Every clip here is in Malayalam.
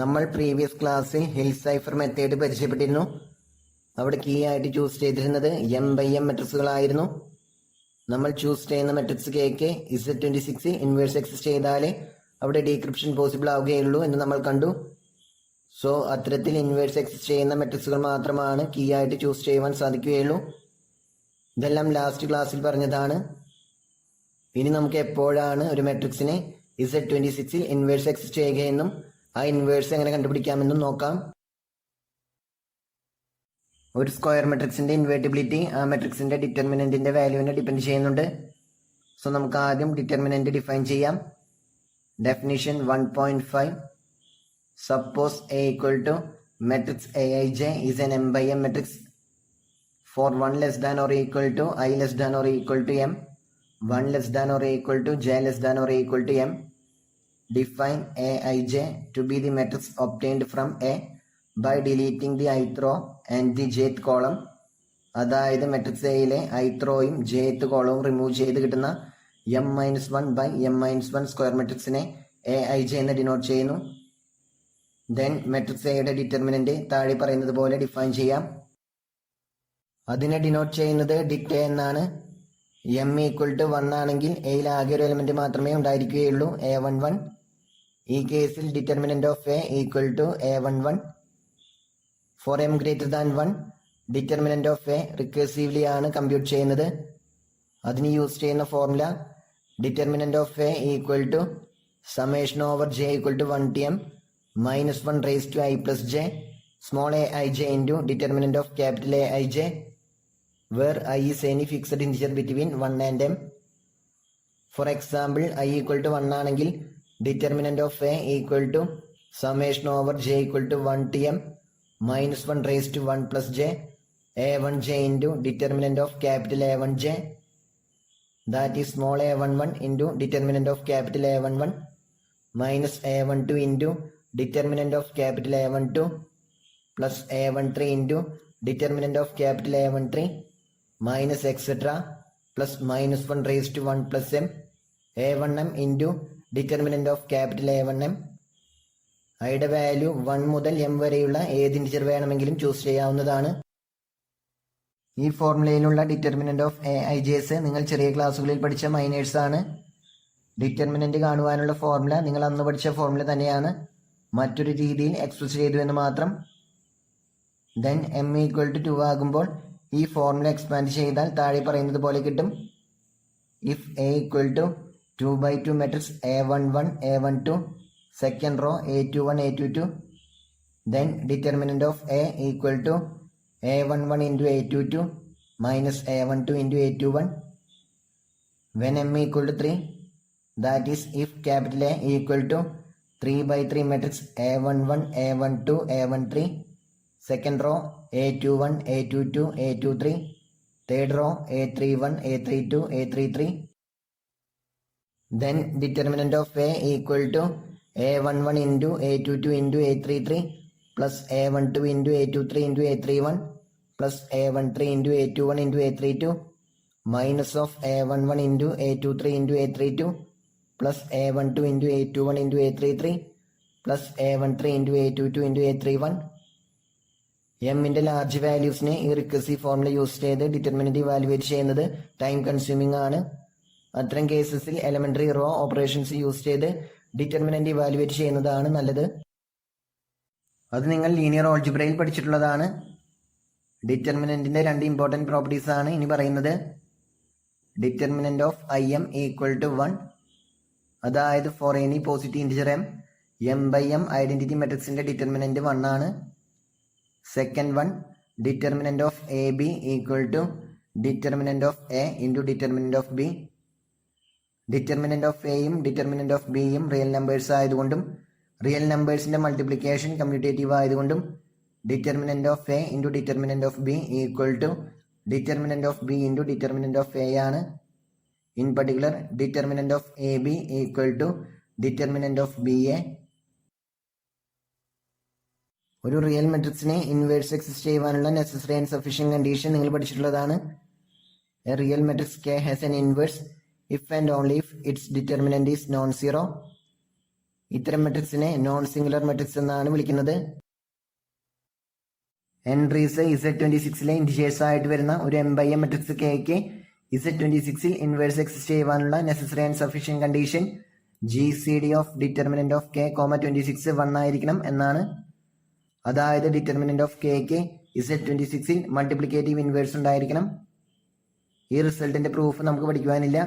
നമ്മൾ പ്രീവിയസ് ക്ലാസ്സിൽ ഹിൽ സൈഫർ മെത്തേഡ് പരിചയപ്പെട്ടിരുന്നു. അവിടെ കീ ആയിട്ട് ചൂസ് ചെയ്തിരുന്നത് M/M മെട്രിക്സുകളായിരുന്നു. നമ്മൾ ചൂസ് ചെയ്യുന്ന matrix cake Z26 inverse exist ചെയ്താലേ അവിടെ ഡീക്രിപ്ഷൻ പോസിബിൾ ആവുകയുള്ളൂ എന്ന് നമ്മൾ കണ്ടു. സോ അത്തരത്തിൽ ഇൻവേഴ്സ് എക്സിസ്റ്റ് ചെയ്യുന്ന മെട്രിക്സുകൾ മാത്രമാണ് കീ ആയിട്ട് ചൂസ് ചെയ്യുവാൻ സാധിക്കുകയുള്ളൂ. ഇതെല്ലാം ലാസ്റ്റ് ക്ലാസ്സിൽ പറഞ്ഞതാണ്. ഇനി നമുക്ക് എപ്പോഴാണ് ഒരു മെട്രിക്സിനെ Z26 ഇൻവേഴ്സ് എക്സിസ്റ്റ് ചെയ്യുകയെന്നും ആ ഇൻവേഴ്സ് എങ്ങനെ കണ്ടുപിടിക്കാമെന്നും നോക്കാം. ഒരു സ്ക്വയർ മെട്രിക്സിന്റെ ഇൻവേർട്ടിബിലിറ്റി ആ മെട്രിക്സിന്റെ ഡിറ്റർമിനന്റിന്റെ വാല്യൂവിനെ ഡിപ്പെൻഡ് ചെയ്യുന്നുണ്ട്. സോ നമുക്ക് ആദ്യം ഡിറ്റർമിനന്റ് ഡിഫൈൻ ചെയ്യാം. Definition 1.5. Suppose A equal to matrix Aij is an M/M matrix for 1 less than or equal to I less than or equal to M, 1 less than or equal to J less than or equal to M. Define Aij to be the matrix obtained from A by deleting the ith row and the jth column. അതായത് മെട്രിക്സ് എയിലെ ith റോയും jth കോളവും റിമൂവ് ചെയ്ത് കിട്ടുന്ന M-1/M-1 സ്ക്വയർ മെട്രിക്സിനെ Aij എന്ന് ഡിനോട്ട് ചെയ്യുന്നു. ദെൻ മെട്രിക്സ് എയുടെ ഡിറ്റർമിനന്റ് താഴെ പറയുന്നത് പോലെ ഡിഫൈൻ ചെയ്യാം. അതിനെ ഡിനോട്ട് ചെയ്യുന്നത് ഡിറ്റ് എ എന്നാണ്. M = 1 ആണെങ്കിൽ എയിൽ ആകെ ഒരു എലിമെന്റ് മാത്രമേ ഉണ്ടായിരിക്കുകയുള്ളൂ, A11. ഈ കേസിൽ determinant of A = A11. For M greater than 1 determinant of A recursively ആണ് കമ്പ്യൂട്ട് ചെയ്യുന്നത്. അതിന് യൂസ് ചെയ്യുന്ന formula determinant of A = summation over J = 1 (m - 1 raised to I plus J small aij into determinant of capital Aij where I is any fixed integer between 1 and m. For example, I = 1 ആണെങ്കിൽ determinant of A = summation over J = 1 (m - 1 raised to 1 plus J A1j into determinant of capital A1j, that is small a11 into determinant of capital A11 minus A12 into determinant of capital A12 plus A13 into determinant of capital A13 minus etc plus -1 raised to 1 plus m A1m into determinant of capital A1m. ഐയുടെ വാല്യൂ 1 മുതൽ m വരെയുള്ള ഏത് ഇൻറ്റിജർ വേണമെങ്കിലും ചൂസ് ചെയ്യാവുന്നതാണ്. ഈ ഫോർമുലയിലുള്ള ഡിറ്റർമിനന്റ് ഓഫ് Aij's നിങ്ങൾ ചെറിയ ക്ലാസ്സുകളിൽ പഠിച്ച മൈനേഴ്സ് ആണ്. ഡിറ്റർമിനന്റ് കാണുവാനുള്ള ഫോർമുല നിങ്ങൾ അന്ന് പഠിച്ച ഫോർമുല തന്നെയാണ്, മറ്റൊരു രീതിയിൽ എക്സ്പ്രസ് ചെയ്തു എന്ന് മാത്രം. ദെൻ M = 2 ആകുമ്പോൾ ഈ ഫോർമുല എക്സ്പാൻഡ് ചെയ്താൽ താഴെ പറയുന്നത് പോലെ കിട്ടും. If A = 2/2 matrix A11 A12 second row A21 A22, then determinant of A = A11 into A22 minus A12 into A21 when M = 3, that is if capital A = 3/3 matrix A11 A12 A13 second row A21 A22 A23 third row A31 A32 A33, then determinant of A = A11 into A22 into A33 plus A12 into A23 into A31 plus A13 into A21 into A32 minus of A11 into A23 into A32 plus A12 into A21 into A33 plus A13 into A22 into A31. എമ്മിന്റെ ലാർജ് വാല്യൂസിനെ ഈ റിക്കർസീവ് ഫോർമുല യൂസ് ചെയ്ത് ഡിറ്റർമിനന്റ് ഇവാലുവേറ്റ് ചെയ്യുന്നത് ടൈം കൺസ്യൂമിംഗ് ആണ്. അത്തരം കേസസിൽ എലമെന്ററി റോ ഓപ്പറേഷൻസ് യൂസ് ചെയ്ത് ഡിറ്റർമിനന്റ് ഇവാലുവേറ്റ് ചെയ്യുന്നതാണ് നല്ലത്. അത് നിങ്ങൾ ലീനിയർ ഓൾജിബ്രയിൽ പഠിച്ചിട്ടുള്ളതാണ്. ഡിറ്റർമിനന്റിന്റെ 2 ഇമ്പോർട്ടന്റ് പ്രോപ്പർട്ടീസ് ആണ് ഇനി പറയുന്നത്. ഡിറ്റർമിനന്റ് ഓഫ് IM = 1, അതായത് for any positive integer M/M identity മെട്രിക്സിന്റെ ഡിറ്റർമിനന്റ് 1 ആണ്. Second one, determinant of AB = determinant of A into determinant of B. Determinant of എയും ഡിറ്റർമിനന്റ് ഓഫ് ബിയും റിയൽ നമ്പേഴ്സ് ആയതുകൊണ്ടും റിയൽ നമ്പേഴ്സിന്റെ മൾട്ടിപ്ലിക്കേഷൻ കമ്മ്യൂട്ടേറ്റീവ് ആയതുകൊണ്ടും determinant of A into determinant of B = determinant of B into determinant of A ആണ്. In particular determinant of AB = determinant of BA. ഒരു റിയൽ മെട്രിക്സിനെ ഇൻവേഴ്സ് എക്സിസ്റ്റ് ചെയ്യുവാനുള്ള നെസസറി ആൻഡ് സഫീഷ്യന്റ് കണ്ടീഷൻ നിങ്ങൾ പഠിച്ചിട്ടുള്ളതാണ്. A real matrix K has an inverse if and only if its determinant is non-zero. ഇത്തരം മെട്രിക്സിനെ നോൺ സിംഗുലർ മെട്രിക്സ് എന്നാണ് വിളിക്കുന്നത്. എൻട്രീസ് Z26 ഇൻഡിജേഴ്സ് ആയിട്ട് വരുന്ന ഒരു M/M മെട്രിക്സ് കെക്ക് Z26 ഇൻവേഴ്സ് എക്സിസ്റ്റ് ചെയ്യുവാനുള്ള necessary and sufficient condition GCD of determinant of K, 26 1 ആയിരിക്കണം എന്നാണ്. അതായത് ഡിറ്റർമിനന്റ് ഓഫ് കെക്ക് Z26 മൾട്ടിപ്ലിക്കേറ്റീവ് ഇൻവേഴ്സ് ഉണ്ടായിരിക്കണം. ഈ റിസൾട്ടിന്റെ പ്രൂഫ് നമുക്ക് പഠിക്കുവാനില്ല.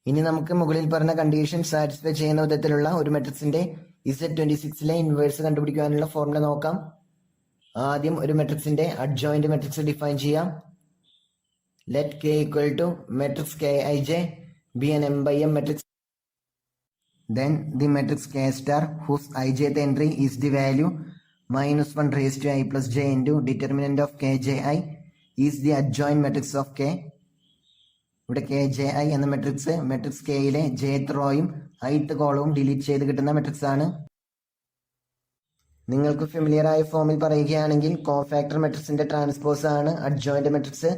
ഇനി നമുക്ക് മുകളിൽ പറഞ്ഞ കണ്ടീഷൻ സാറ്റിസ്ഫൈ ചെയ്യുന്ന വിധത്തിലുള്ള ഒരു മെട്രിക്സിന്റെ Z26 ഇൻവേഴ്സ് കണ്ടുപിടിക്കുവാനുള്ള ഫോർമുല നോക്കാം. ആദ്യം ഒരു മെട്രിക്സിന്റെ അഡ്ജോയിന്റ് മെട്രിക്സ് ഡിഫൈൻ ചെയ്യാം. Let K equal to matrix Kij be an M/M matrix. Then the matrix K star whose ijth entry is the value -1 raised to I plus j into determinant of Kji is the adjoint matrix of K. ഇവിടെ Kji എന്ന മെട്രിക്സ് കെയിലെ jth റോയും ith കോളവും ഡിലീറ്റ് ചെയ്ത് കിട്ടുന്ന മെട്രിക്സ് ആണ്. നിങ്ങൾക്ക് ഫെമിലിയർ ആയ ഫോമിൽ പറയുകയാണെങ്കിൽ കോഫാക്ടർ മെട്രിക്സിന്റെ ട്രാൻസ്പോസ് ആണ് adjoint matrix.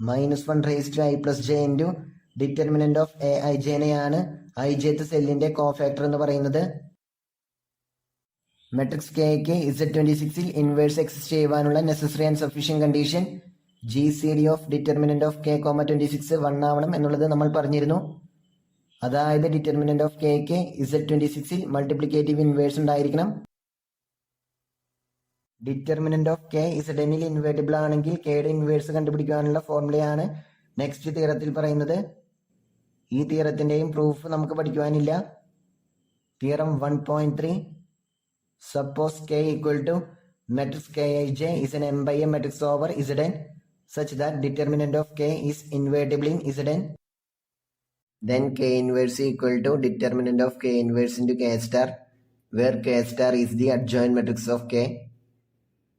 -1 raised to I plus j into determinant of Aijനെയാണ് ijth സെല്ലിന്റെ കോഫാക്ടർ എന്ന് പറയുന്നത്. മെട്രിക്സ് കെക്ക് Z26 ഇൻവേഴ്സ് എക്സിസ്റ്റ് ചെയ്യുവാനുള്ള necessary and sufficient condition GCD of determinant of K, 26 1 ആവണം എന്നുള്ളത് നമ്മൾ പറഞ്ഞിരുന്നു. അതായത് ഡിറ്റർമിനന്റ് ഓഫ് കെക്ക് Z26 മൾട്ടിപ്ലിക്കേറ്റീവ് ഇൻവേഴ്സ് ഉണ്ടായിരിക്കണം. Determinant of K Zn invertible ആണെങ്കിൽ കെയുടെ ഇൻവേഴ്സ് കണ്ടുപിടിക്കാനുള്ള ഫോർമുലയാണ് നെക്സ്റ്റ് തിയറത്തിൽ പറയുന്നത്. ഈ തിയറത്തിന്റെയും പ്രൂഫ് നമുക്ക് പഠിക്കുവാനില്ല. Theorem 1.3 suppose K equal to matrix Kij is an M/M matrix over Zn such that determinant of K is invertible in Zn. Then K inverse equal to determinant of K inverse into K star where K star is the adjoint matrix of K.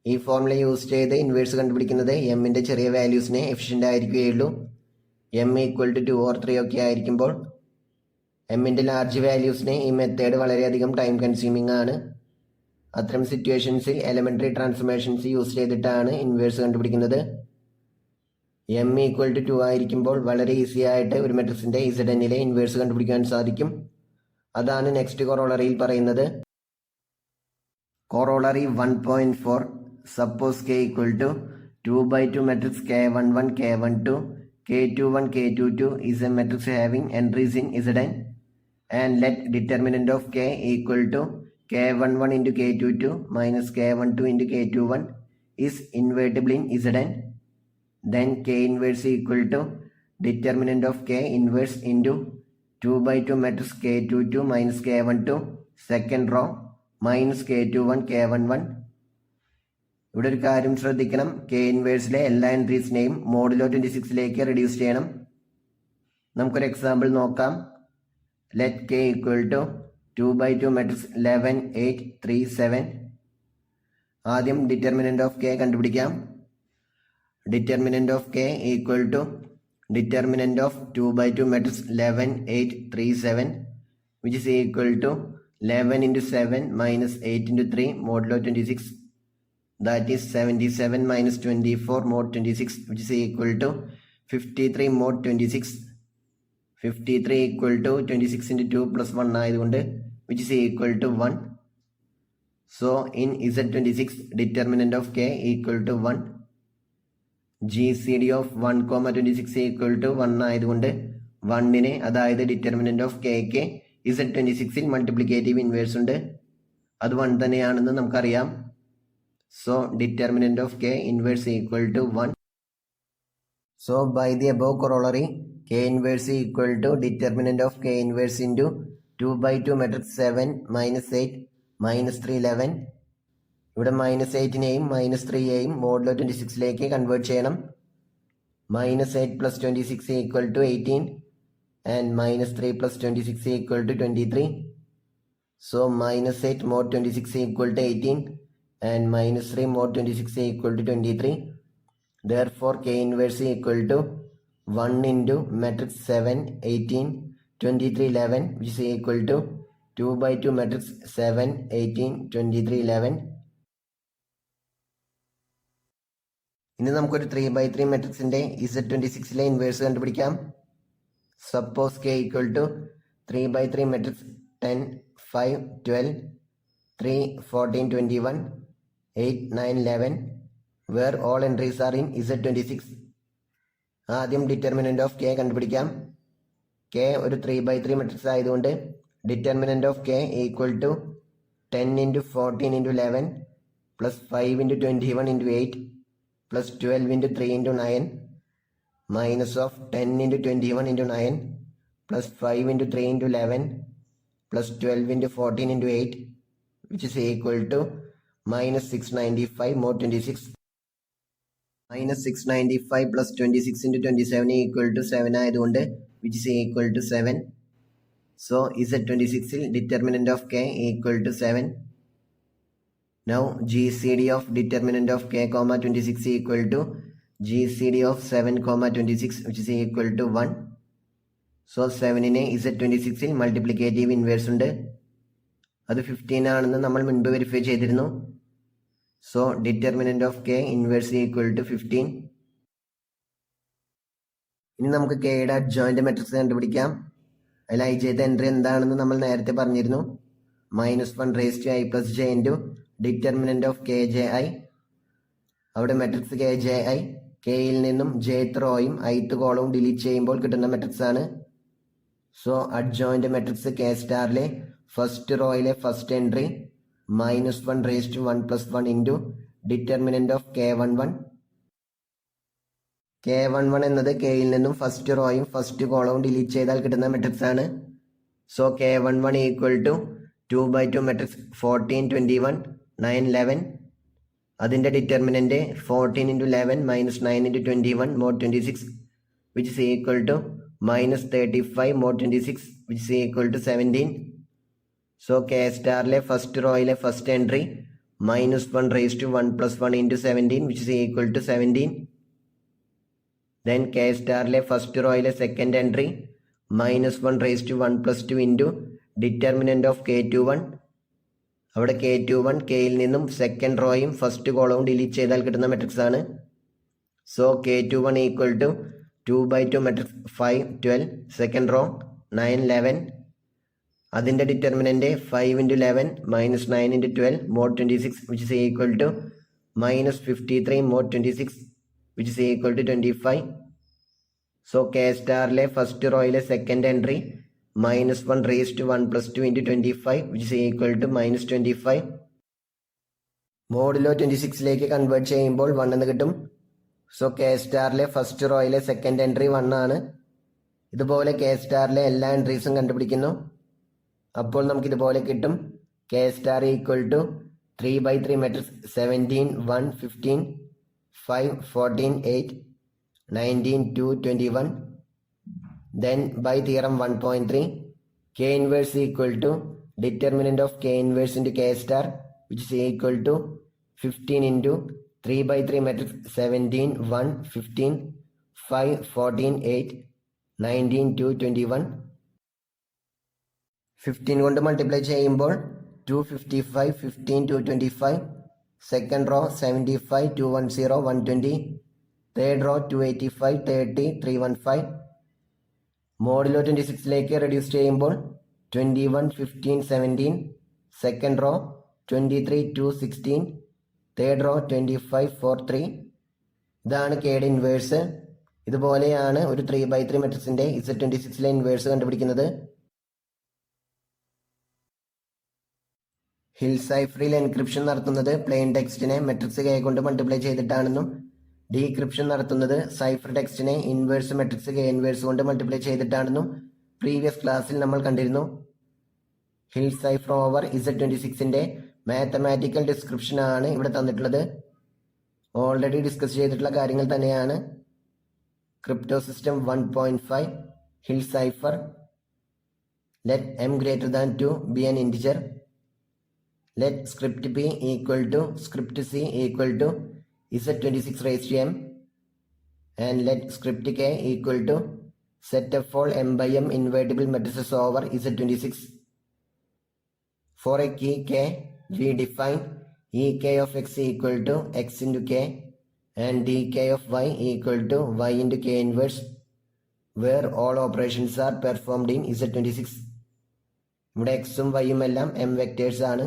ഈ ഫോർമുല യൂസ് ചെയ്ത് ഇൻവേഴ്സ് കണ്ടുപിടിക്കുന്നത് എമ്മിന്റെ ചെറിയ വാല്യൂസിനെ എഫിഷ്യന്റ് ആയിരിക്കുകയുള്ളൂ. M ഈക്വൽ ടു 2 or 3 ഒക്കെ ആയിരിക്കുമ്പോൾ എമ്മിന്റെ ലാർജ് വാല്യൂസിനെ ഈ മെത്തേഡ് വളരെയധികം ടൈം കൺസ്യൂമിംഗ് ആണ്. അത്തരം സിറ്റുവേഷൻസിൽ എലമെന്ററി ട്രാൻസ്ഫോർമേഷൻസ് യൂസ് ചെയ്തിട്ടാണ് ഇൻവേഴ്സ് കണ്ടുപിടിക്കുന്നത്. M ഈക്വൽ ടു 2 ആയിരിക്കുമ്പോൾ വളരെ ഈസി ആയിട്ട് ഒരു മെട്രിക്സിന്റെ Znലെ ഇൻവേഴ്സ് കണ്ടുപിടിക്കാൻ സാധിക്കും. അതാണ് നെക്സ്റ്റ് കൊറോളറിയിൽ പറയുന്നത്. Corollary 1.4 suppose K equal to 2/2 matrix K11 K12 K21 K22 is a matrix having entries in Zn and let determinant of K equal to K11 into K22 minus K12 into K21 is invertible in Zn. Then K inverse equal to determinant of K inverse into 2/2 matrix K22 minus K12 second row minus K21 K11. ഇവിടെ ഒരു കാര്യം ശ്രദ്ധിക്കണം. K ഇൻവേഴ്സിലെ എല്ലാ എൻട്രീസിനെയും മോഡുലോ 26ലേക്ക് റെഡ്യൂസ് ചെയ്യണം. നമുക്കൊരു എക്സാമ്പിൾ നോക്കാം. Let K equal to 2/2 matrix 11 8 3 7. ആദ്യം ഡിറ്റർമിനന്റ് ഓഫ് K കണ്ടുപിടിക്കാം. Determinant of K equal to determinant of 2/2 matrix 11 8 3 7 which is equal to 11 into 7 minus 8 into 3 modulo 26. That is 77 minus 24 mod 26 which is equal to 53 mod 26. 53 equal to 26 into 2 plus 1 ആയതുകൊണ്ട് which is equal to 1. So in Z26 determinant of K equal to 1. GCD of 1, 26 equal to 1 ആയതുകൊണ്ട് 1നെ അതായത് ഡിറ്റർമിനന്റ് ഓഫ് കെക്ക് Z26ൽ മൾട്ടിപ്ലിക്കേറ്റീവ് ഇൻവേഴ്സ് ഉണ്ട്. അത് 1 തന്നെയാണെന്ന് നമുക്കറിയാം. So determinant of K inverse equal to 1. So by the above corollary K inverse equal to determinant of K inverse into 2/2 matrix 7 minus 8 minus 3 11. ഇവിടെ -8നെയും -3യെയും മോഡുലോ 26ലേക്ക് കൺവേർട്ട് ചെയ്യണം. -8 plus 26 equal to 18 and -3 plus 26 equal to 23. So -8 mod 26 equal to 18 and -3 mod 26 equal to 23. Therefore K inverse equal to 1 into matrix 7 18 23 11 which is equal to 2/2 matrix 7 18 23 11. ഇനി നമുക്കൊരു 3/3 മെട്രിക്സിന്റെ Z26ലെ ഇൻവേഴ്സ് കണ്ടുപിടിക്കാം. Suppose K equal to 3 by 3 matrix 10, 5, 12, 3, 14, 21, 8, 9, 11, where all entries are in Z26. ആദ്യം ഡിറ്റർമിനന്റ് ഓഫ് കെ കണ്ടുപിടിക്കാം. കെ ഒരു 3 by 3 മെട്രിക്സ് ആയതുകൊണ്ട് determinant of K equal to 10 into 14 into 11 plus 5 into 21 into 8 plus 12 into 3 into 9 minus of 10 into 21 into 9 plus 5 into 3 into 11 plus 12 into 14 into 8, which is equal to minus 695 more 26. Minus 695 plus 26 into 27 equal to 7 ആയതുകൊണ്ട് which is equal to 7. So Z26 determinant of k equal to 7. Now GCD of determinant of k comma 26 equal to GCD of 7 comma 26, which is equal to 1. So 7നെ Z26 മൾട്ടിപ്ലിക്കേറ്റീവ് ഇൻവേഴ്സ് ഉണ്ട്. അത് 15 ആണെന്ന് നമ്മൾ മുൻപ് വെരിഫൈ ചെയ്തിരുന്നു. So determinant of K inverse equal to 15. ഇനി നമുക്ക് കെയുടെ അഡ്ജോയിന്റ് മെട്രിക്സ് കണ്ടുപിടിക്കാം. അതിൽ ഐ ജെത്തെ എൻട്രി എന്താണെന്ന് നമ്മൾ നേരത്തെ പറഞ്ഞിരുന്നു. -1 raise to I plus J into determinant of K J I. അവിടെ മെട്രിക്സ് കെ ജെ ഐ കെയിൽ നിന്നും ജെത്ത് റോയും ഐത്ത് കോളവും ഡിലീറ്റ് ചെയ്യുമ്പോൾ കിട്ടുന്ന മെട്രിക്സ് ആണ്. സോ അഡ്ജോയിന്റ് മെട്രിക്സ് കെ സ്റ്റാറിലെ ഫസ്റ്റ് റോയിലെ first entry -1 raise to 1 plus 1 into determinant of K11. K11 എന്നത് കെയിൽ നിന്നും ഫസ്റ്റ് റോയും ഫസ്റ്റ് കോളവും ഡിലീറ്റ് ചെയ്താൽ കിട്ടുന്ന മെട്രിക്സ് ആണ്. So K11 equal to 2/2 matrix 14, 21, 9, 11. അതിൻ്റെ determinant 14 into 11 minus 9 into 21 more 26, which is equal to minus 35 more 26, which is equal to 17. So K സ്റ്റാറിലെ ഫസ്റ്റ് റോയിലെ first entry -1 raised to 1 plus 1 into 17, which is equal to 17. Then K സ്റ്റാറിലെ ഫസ്റ്റ് റോയിലെ second entry -1 raised to 1 plus 2 into determinant of K21. അവിടെ K21 കെയിൽ നിന്നും സെക്കൻഡ് റോയും ഫസ്റ്റ് കോളവും ഡിലീറ്റ് ചെയ്താൽ കിട്ടുന്ന മെട്രിക്സ് ആണ്. So K21 equal to 2/2 matrix 5, 12, second row 9, 11. അതിൻ്റെ determinant 5 into 11 minus 9 into 12 more 26, which is equal to minus 53 more 26, which is equal to 25. So K സ്റ്റാറിലെ ഫസ്റ്റ് റോയിലെ second entry -1 raised to 1 plus 2 into 25, which is equal to minus 25. Modulo 26ലേക്ക് കൺവേർട്ട് ചെയ്യുമ്പോൾ 1 എന്ന് കിട്ടും. സോ K സ്റ്റാറിലെ ഫസ്റ്റ് റോയിലെ സെക്കൻഡ് എൻട്രി 1 ആണ്. ഇതുപോലെ K സ്റ്റാറിലെ എല്ലാ എൻട്രീസും കണ്ടുപിടിക്കുന്നു. അപ്പോൾ നമുക്ക് ഇതുപോലെ കിട്ടും. K star equal to 3 by 3 matrix 17, 1, 15, 5, 14, 8, 19, 2, 21. Then by theorem 1.3, K inverse equal to determinant of K inverse into K star, which is equal to 15 into 3 by 3 matrix 17, 1, 15, 5, 14, 8, 19, 2, 21. 15 കൊണ്ട് മൾട്ടിപ്ലൈ ചെയ്യുമ്പോൾ 255, 15, 225. Second row 75, 210, 120. Third row 285, 30, 315. Modulo 26ലേക്ക് റെഡ്യൂസ് ചെയ്യുമ്പോൾ 21, 15, 17. Second row 23, 2, 16. Third row 25, 4, 3. ഇതാണ് കെയുടെ ഇൻവേഴ്സ്. ഇതുപോലെയാണ് ഒരു 3/3 മെട്രിക്സിന്റെ Z26ലെ ഇൻവേഴ്സ് കണ്ടുപിടിക്കുന്നത്. ഹിൽ സൈഫറിൽ എൻക്രിപ്ഷൻ നടത്തുന്നത് പ്ലെയിൻ ടെക്സ്റ്റിനെ മെട്രിക്സ് കെ കൊണ്ട് മൾട്ടിപ്ലൈ ചെയ്തിട്ടാണെന്നും ഡീക്രിപ്ഷൻ നടത്തുന്നത് സൈഫർ ടെക്സ്റ്റിനെ ഇൻവേഴ്സ് മെട്രിക്സ് കെ ഇൻവേഴ്സ് കൊണ്ട് മൾട്ടിപ്ലൈ ചെയ്തിട്ടാണെന്നും പ്രീവിയസ് ക്ലാസ്സിൽ നമ്മൾ കണ്ടിരുന്നു. ഹിൽ സൈഫർ ഓവർ Z26ന്റെ മാത്തമാറ്റിക്കൽ ഡിസ്ക്രിപ്ഷൻ ആണ് ഇവിടെ തന്നിട്ടുള്ളത്. ഓൾറെഡി ഡിസ്കസ് ചെയ്തിട്ടുള്ള കാര്യങ്ങൾ തന്നെയാണ്. Crypto system 1.5 Hill cipher. Let m greater than 2 be an integer. Let script p equal to script c equal to Z26 raised to m, and let script k equal to set of all m by m invertible matrices over Z26. For a key k, we define ek of x equal to x into k and dk of y equal to y into k inverse, where all operations are performed in Z26. ഇവിടെ എക്സും വൈയും എല്ലാം എം വെക്ടേഴ്സ് ആണ്.